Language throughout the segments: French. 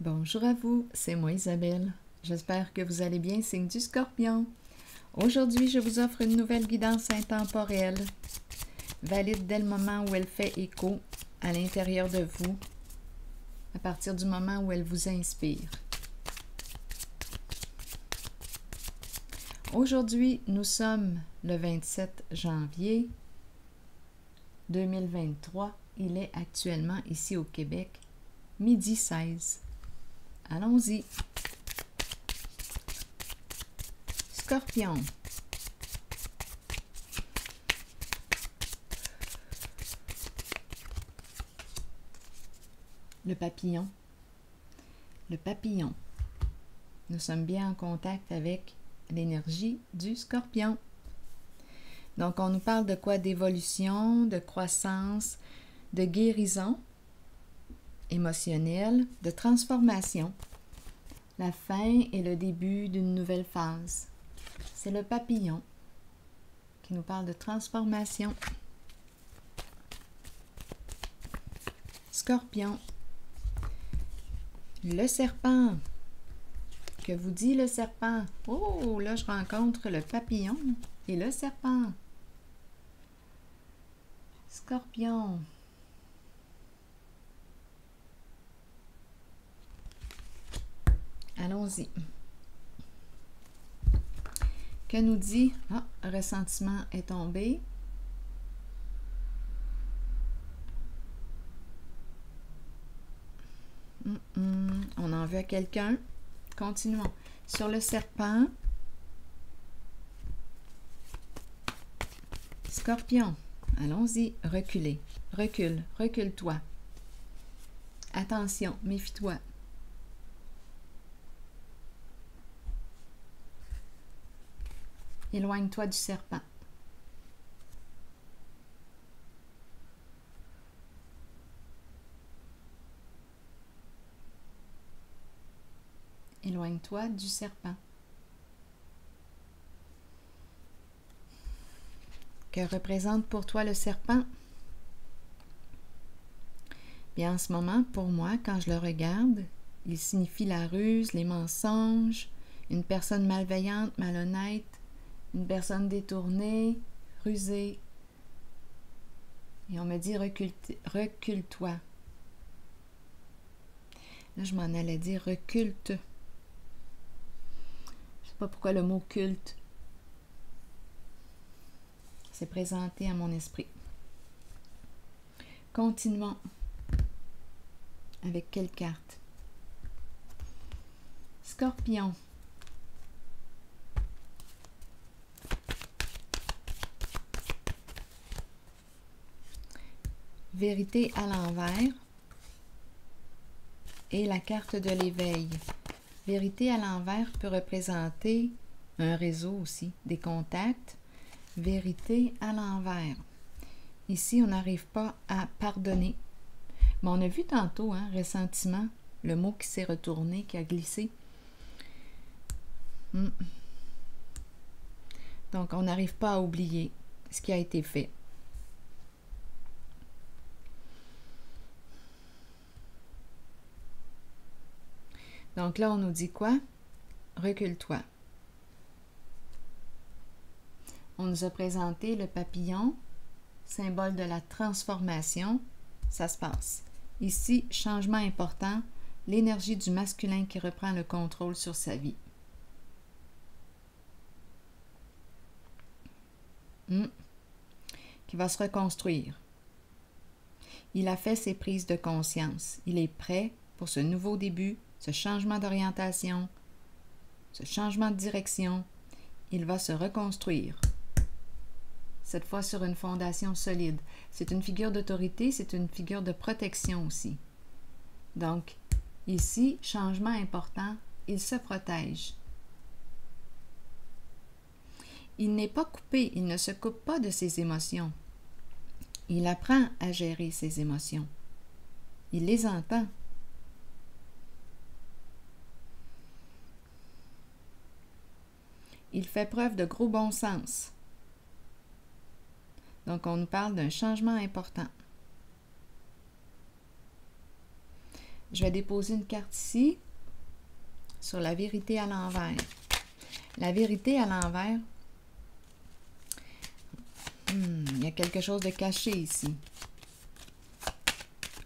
Bonjour à vous, c'est moi Isabelle. J'espère que vous allez bien, signe du Scorpion. Aujourd'hui, je vous offre une nouvelle guidance intemporelle, valide dès le moment où elle fait écho à l'intérieur de vous, à partir du moment où elle vous inspire. Aujourd'hui, nous sommes le 27 janvier 2023. Il est actuellement ici au Québec, midi 16. Allons-y. Scorpion. Le papillon. Le papillon. Nous sommes bien en contact avec l'énergie du Scorpion. Donc, on nous parle de quoi? D'évolution, de croissance, de guérison émotionnelle, de transformation. La fin et le début d'une nouvelle phase. C'est le papillon qui nous parle de transformation. Scorpion. Le serpent. Que vous dit le serpent? Oh, là, je rencontre le papillon et le serpent. Scorpion. Allons-y. Que nous dit? Ah, ressentiment est tombé. On en veut à quelqu'un. Continuons. Sur le serpent. Scorpion. Allons-y. Reculez. Recule. Recule-toi. Attention. Méfie-toi. Éloigne-toi du serpent. Éloigne-toi du serpent. Que représente pour toi le serpent? Bien, en ce moment, pour moi, quand je le regarde, il signifie la ruse, les mensonges, une personne malveillante, malhonnête, une personne détournée, rusée. Et on me dit recule-toi. Là, je m'en allais dire reculte. Je ne sais pas pourquoi le mot culte s'est présenté à mon esprit. Continuons. Avec quelle carte? Scorpion. Vérité à l'envers et la carte de l'éveil. Vérité à l'envers peut représenter un réseau aussi, des contacts. Vérité à l'envers. Ici, on n'arrive pas à pardonner. Mais on a vu tantôt, ressentiment, le mot qui s'est retourné, qui a glissé. Donc, on n'arrive pas à oublier ce qui a été fait. Donc là, on nous dit quoi? Recule-toi. On nous a présenté le papillon, symbole de la transformation. Ça se passe. Ici, changement important, l'énergie du masculin qui reprend le contrôle sur sa vie. Qui va se reconstruire. Il a fait ses prises de conscience. Il est prêt pour ce nouveau début, ce changement d'orientation, ce changement de direction. Il va se reconstruire. Cette fois sur une fondation solide. C'est une figure d'autorité, c'est une figure de protection aussi. Donc, ici, changement important, il se protège. Il n'est pas coupé, il ne se coupe pas de ses émotions. Il apprend à gérer ses émotions. Il les entend. Il fait preuve de gros bon sens. Donc, on nous parle d'un changement important. Je vais déposer une carte ici sur la vérité à l'envers. La vérité à l'envers, il y a quelque chose de caché ici.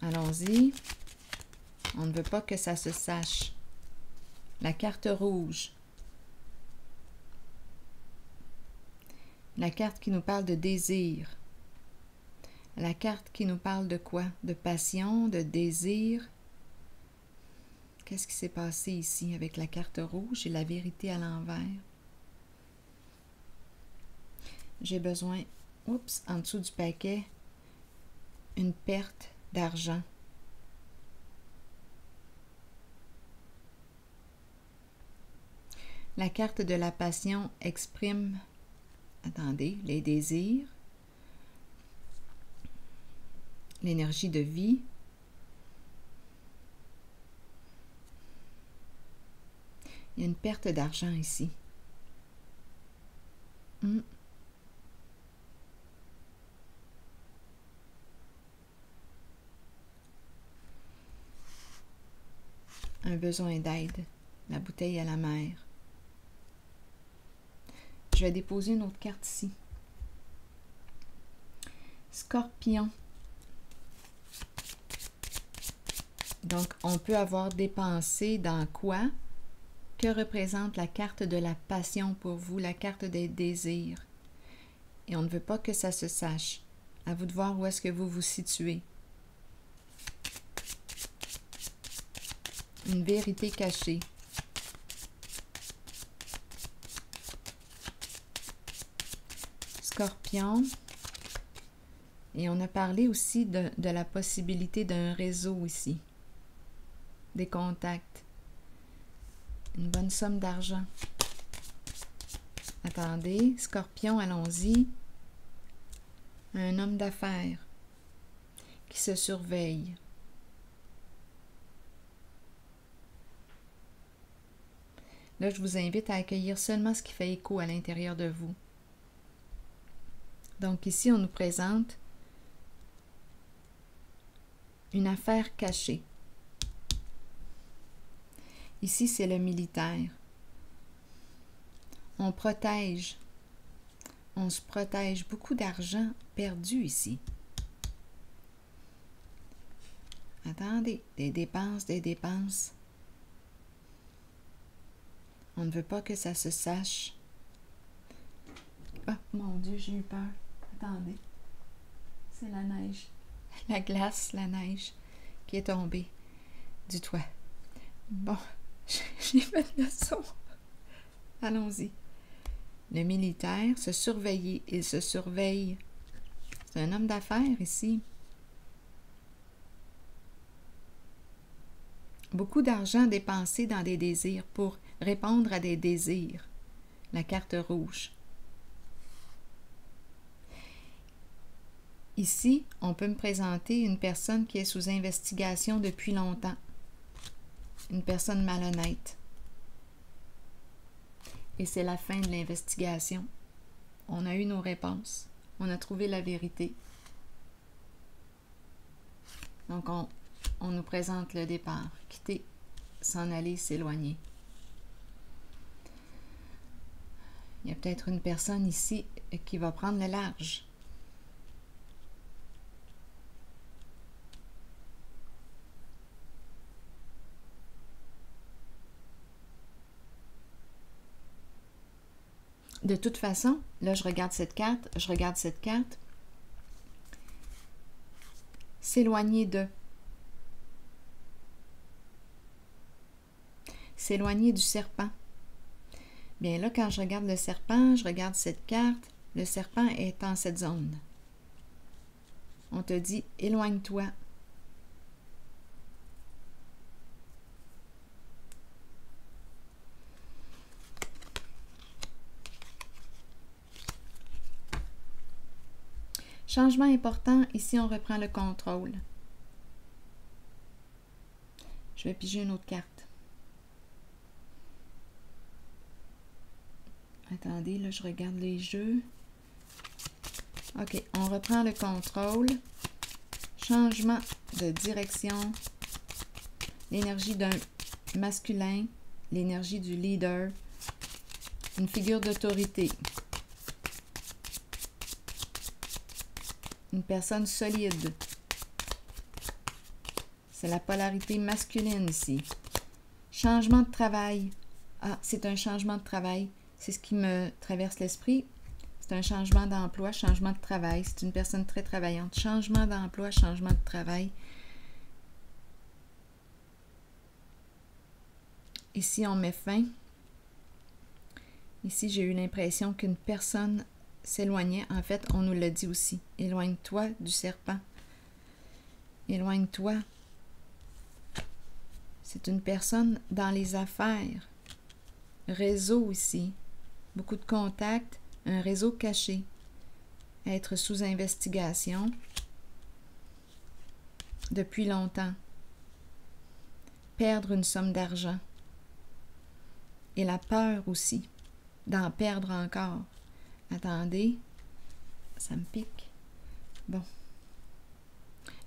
Allons-y. On ne veut pas que ça se sache. La carte rouge. La carte qui nous parle de désir. La carte qui nous parle de quoi? De passion, de désir. Qu'est-ce qui s'est passé ici avec la carte rouge et la vérité à l'envers? J'ai besoin, oups, en dessous du paquet, une perte d'argent. La carte de la passion exprime, attendez, les désirs, l'énergie de vie, il y a une perte d'argent ici. Un besoin d'aide, la bouteille à la mer. Je vais déposer une autre carte ici. Scorpion. Donc, on peut avoir dépensé dans quoi? Que représente la carte de la passion pour vous, la carte des désirs? Et on ne veut pas que ça se sache. À vous de voir où est-ce que vous vous situez. Une vérité cachée. Scorpion. Et on a parlé aussi de la possibilité d'un réseau ici. Des contacts. Une bonne somme d'argent. Attendez, Scorpion, allons-y. Un homme d'affaires qui se surveille. Là, je vous invite à accueillir seulement ce qui fait écho à l'intérieur de vous. Donc ici, on nous présente une affaire cachée. Ici, c'est le militaire. On protège. On se protège. Beaucoup d'argent perdu ici. Attendez, des dépenses, des dépenses. On ne veut pas que ça se sache. Oh, mon Dieu, j'ai eu peur. Attendez. C'est la neige. La glace, la neige qui est tombée du toit. Bon, j'ai fait le son. Allons-y. Le militaire se surveille. Il se surveille. C'est un homme d'affaires ici. Beaucoup d'argent dépensé dans des désirs pour répondre à des désirs. La carte rouge. Ici, on peut me présenter une personne qui est sous investigation depuis longtemps. Une personne malhonnête. Et c'est la fin de l'investigation. On a eu nos réponses. On a trouvé la vérité. Donc, on nous présente le départ. Quitter, s'en aller, s'éloigner. Il y a peut-être une personne ici qui va prendre le large. De toute façon, là, je regarde cette carte. S'éloigner de. S'éloigner du serpent. Bien là, quand je regarde le serpent, je regarde cette carte. Le serpent est en cette zone. On te dit, éloigne-toi. Changement important, ici on reprend le contrôle. Je vais piger une autre carte. Attendez, là je regarde les jeux. Ok, on reprend le contrôle. Changement de direction. l'énergie d'un masculin, l'énergie du leader, une figure d'autorité, une personne solide. C'est la polarité masculine ici. Changement de travail. Ah, c'est un changement de travail. C'est ce qui me traverse l'esprit. C'est un changement d'emploi, changement de travail. C'est une personne très travaillante. Changement d'emploi, changement de travail. Ici, on met fin. Ici, j'ai eu l'impression qu'une personne s'éloignait. En fait, on nous l'a dit aussi. Éloigne-toi du serpent. Éloigne-toi. C'est une personne dans les affaires. Réseau ici. Beaucoup de contacts. Un réseau caché. Être sous investigation. Depuis longtemps. Perdre une somme d'argent. Et la peur aussi. D'en perdre encore. Attendez. Ça me pique. Bon.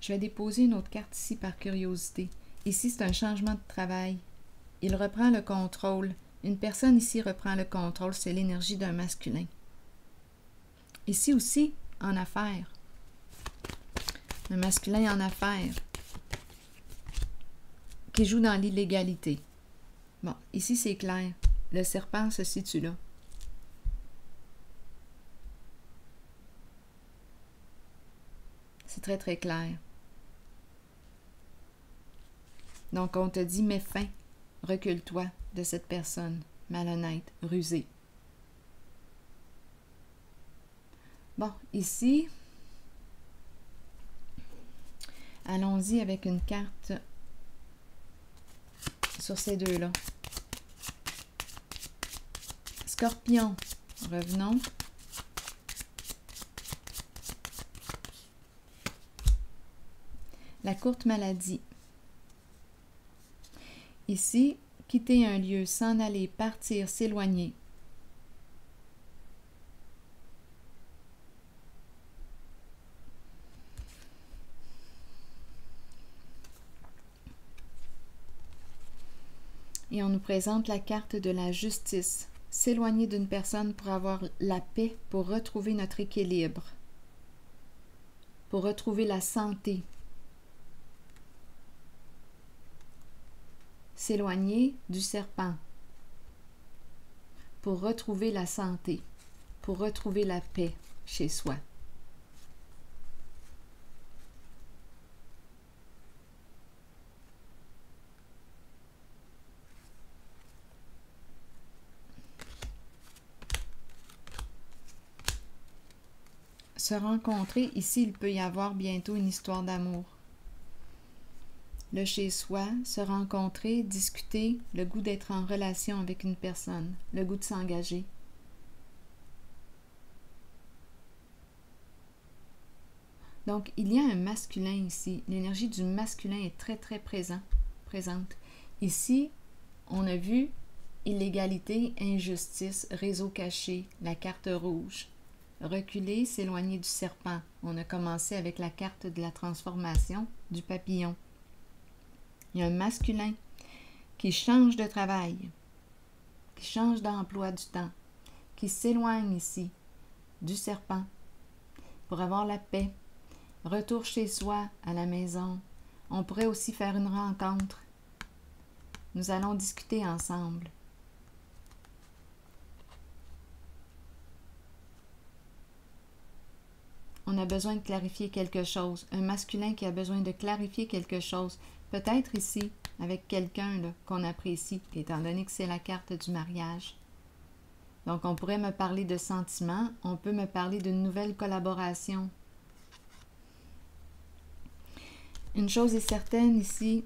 Je vais déposer une autre carte ici par curiosité. Ici, c'est un changement de travail. Il reprend le contrôle. Une personne ici reprend le contrôle. C'est l'énergie d'un masculin. Ici aussi, en affaires. Un masculin en affaires. Qui joue dans l'illégalité. Bon, ici, c'est clair. Le serpent se situe là. C'est très, très clair. Donc, on te dit, mets fin, recule-toi de cette personne malhonnête, rusée. Bon, ici, allons-y avec une carte sur ces deux-là. Scorpion, revenons. La courte maladie. Ici, quitter un lieu, s'en aller, partir, s'éloigner. Et on nous présente la carte de la justice. S'éloigner d'une personne pour avoir la paix, pour retrouver notre équilibre, pour retrouver la santé. S'éloigner du serpent, pour retrouver la santé, pour retrouver la paix chez soi. Se rencontrer, ici, il peut y avoir bientôt une histoire d'amour. Le chez-soi, se rencontrer, discuter, le goût d'être en relation avec une personne, le goût de s'engager. Donc, il y a un masculin ici. L'énergie du masculin est très, très présente. Ici, on a vu illégalité, injustice, réseau caché, la carte rouge. Reculer, s'éloigner du serpent. On a commencé avec la carte de la transformation du papillon. Il y a un masculin qui change de travail, qui change d'emploi du temps, qui s'éloigne ici du serpent pour avoir la paix. Retour chez soi, à la maison. On pourrait aussi faire une rencontre. Nous allons discuter ensemble. On a besoin de clarifier quelque chose. Un masculin qui a besoin de clarifier quelque chose. Peut-être ici, avec quelqu'un qu'on apprécie, étant donné que c'est la carte du mariage. Donc, on pourrait me parler de sentiments. On peut me parler d'une nouvelle collaboration. Une chose est certaine ici,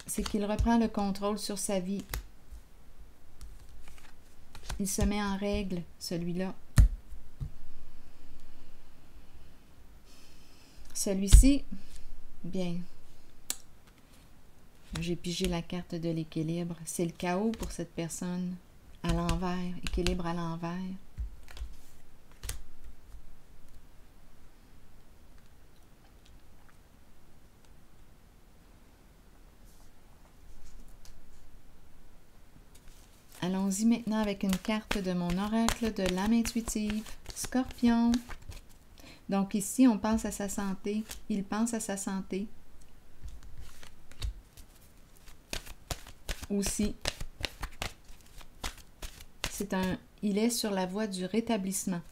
c'est qu'il reprend le contrôle sur sa vie. Il se met en règle, celui-là. Celui-ci, bien, j'ai pigé la carte de l'équilibre. C'est le chaos pour cette personne, à l'envers, équilibre à l'envers. Allons-y maintenant avec une carte de mon oracle de l'âme intuitive. Scorpion. Donc ici, on pense à sa santé. Il pense à sa santé. Aussi, il est sur la voie du rétablissement.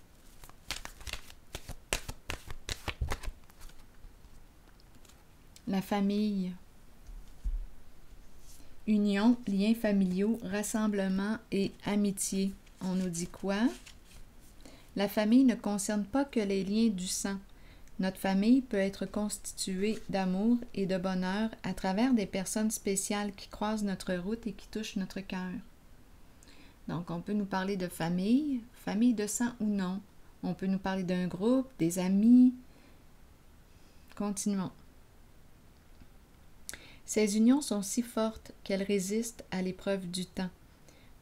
La famille. Union, liens familiaux, rassemblement et amitié. On nous dit quoi? La famille ne concerne pas que les liens du sang. Notre famille peut être constituée d'amour et de bonheur à travers des personnes spéciales qui croisent notre route et qui touchent notre cœur. Donc, on peut nous parler de famille, famille de sang ou non. On peut nous parler d'un groupe, des amis. Continuons. Ces unions sont si fortes qu'elles résistent à l'épreuve du temps.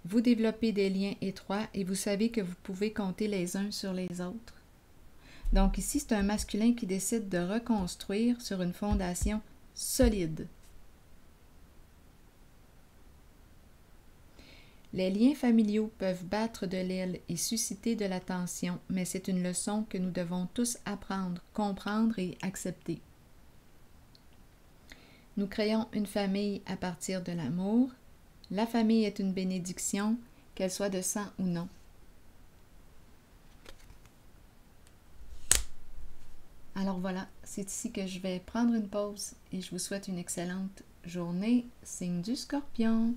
Vous développez des liens étroits et vous savez que vous pouvez compter les uns sur les autres. Donc ici, c'est un masculin qui décide de reconstruire sur une fondation solide. Les liens familiaux peuvent battre de l'aile et susciter de la tension, mais c'est une leçon que nous devons tous apprendre, comprendre et accepter. Nous créons une famille à partir de l'amour. La famille est une bénédiction, qu'elle soit de sang ou non. Alors voilà, c'est ici que je vais prendre une pause et je vous souhaite une excellente journée, signe du Scorpion.